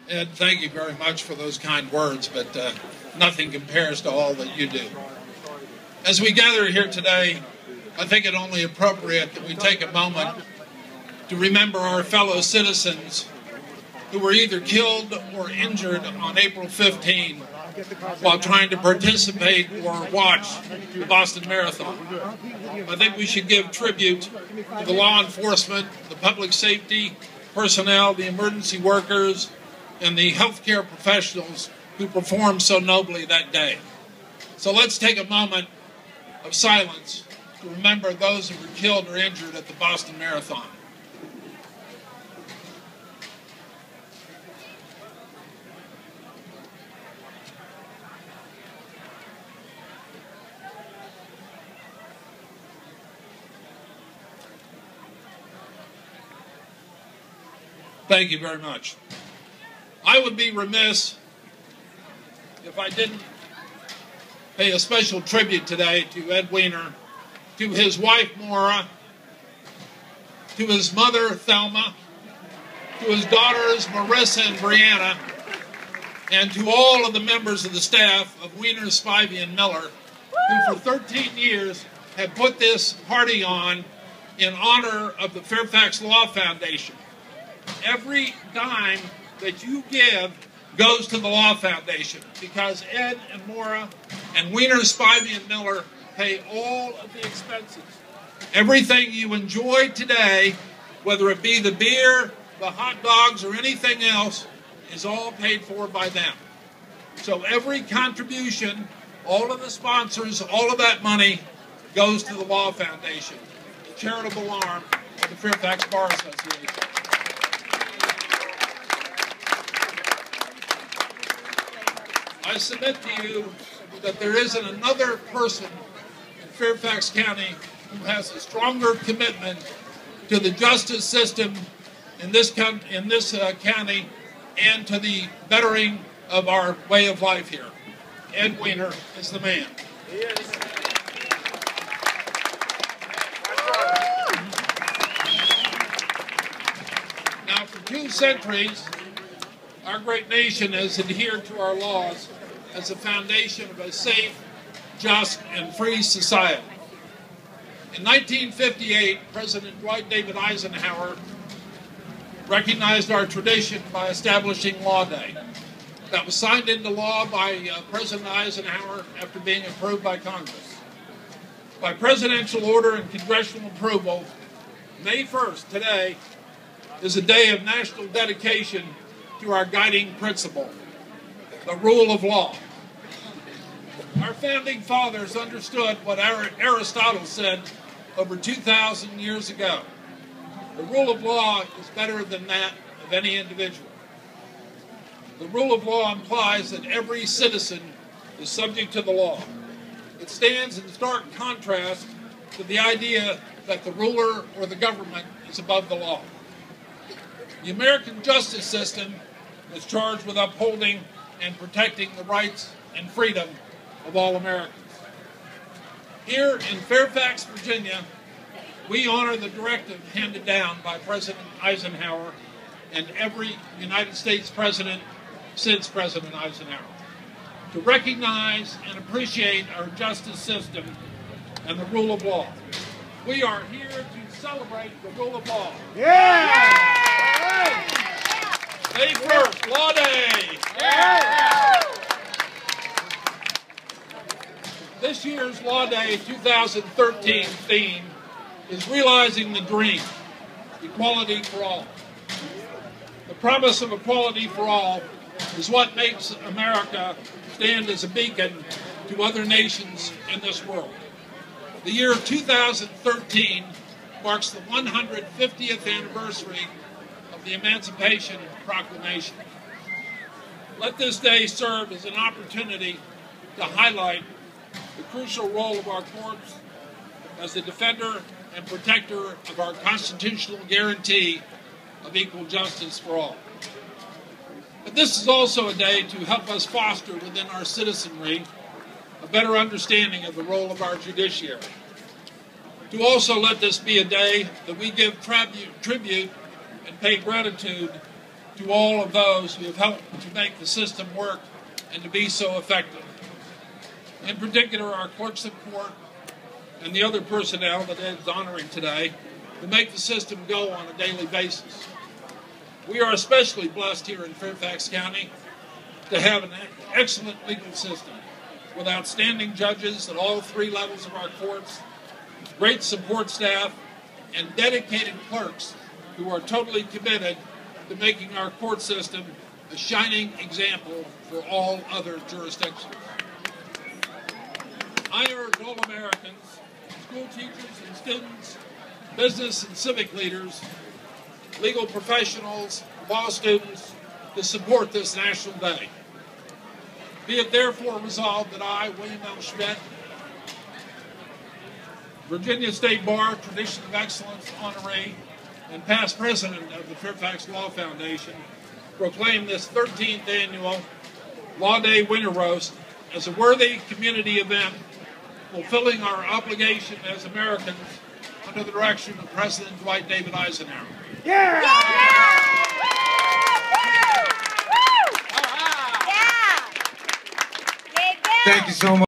Ed, thank you very much for those kind words, but nothing compares to all that you do. As we gather here today, I think it only appropriate that we take a moment to remember our fellow citizens who were either killed or injured on April 15 while trying to participate or watch the Boston Marathon. I think we should give tribute to the law enforcement, the public safety personnel, the emergency workers, and the healthcare professionals who performed so nobly that day. So let's take a moment of silence to remember those who were killed or injured at the Boston Marathon. Thank you very much. I would be remiss if I didn't pay a special tribute today to Ed Weiner, to his wife Maura, to his mother Thelma, to his daughters Marissa and Brianna, and to all of the members of the staff of Weiner, Spivey, and Miller, who for 13 years have put this party on in honor of the Fairfax Law Foundation. Every dime that you give goes to the Law Foundation because Ed and Maura and Weiner, Spivey, and Miller pay all of the expenses. Everything you enjoy today, whether it be the beer, the hot dogs, or anything else, is all paid for by them. So every contribution, all of the sponsors, all of that money goes to the Law Foundation, the charitable arm of the Fairfax Bar Association. I submit to you that there isn't another person in Fairfax County who has a stronger commitment to the justice system in this county and to the bettering of our way of life here. Ed Weiner is the man. He is. Now, for 2 centuries, our great nation has adhered to our laws as a foundation of a safe, just, and free society. In 1958, President Dwight David Eisenhower recognized our tradition by establishing Law Day. That was signed into law by President Eisenhower after being approved by Congress. By presidential order and congressional approval, May 1st, today, is a day of national dedication to our guiding principle, the rule of law. Our founding fathers understood what Aristotle said over 2,000 years ago. The rule of law is better than that of any individual. The rule of law implies that every citizen is subject to the law. It stands in stark contrast to the idea that the ruler or the government is above the law. The American justice system is charged with upholding and protecting the rights and freedom of all Americans. Here in Fairfax, Virginia, we honor the directive handed down by President Eisenhower and every United States president since President Eisenhower to recognize and appreciate our justice system and the rule of law. We are here to celebrate the rule of law. Yeah! May 1st, Law Day! Yeah! This year's Law Day 2013 theme is Realizing the Dream, Equality for All. The promise of equality for all is what makes America stand as a beacon to other nations in this world. The year 2013 marks the 150th anniversary of the Emancipation Proclamation. Let this day serve as an opportunity to highlight the crucial role of our courts as the defender and protector of our constitutional guarantee of equal justice for all. But this is also a day to help us foster within our citizenry a better understanding of the role of our judiciary. To also let this be a day that we give tribute and pay gratitude to all of those who have helped to make the system work and to be so effective. In particular, our clerks of court and the other personnel that Ed's honoring today to make the system go on a daily basis. We are especially blessed here in Fairfax County to have an excellent legal system with outstanding judges at all 3 levels of our courts, great support staff, and dedicated clerks who are totally committed to making our court system a shining example for all other jurisdictions. I urge all Americans, school teachers and students, business and civic leaders, legal professionals, law students, to support this National Day. Be it therefore resolved that I, William L. Schmidt, Virginia State Bar Tradition of Excellence honoree and past president of the Fairfax Law Foundation, proclaim this 13th annual Law Day Winter Roast as a worthy community event fulfilling our obligation as Americans under the direction of President Dwight David Eisenhower. Yeah! Thank you so much.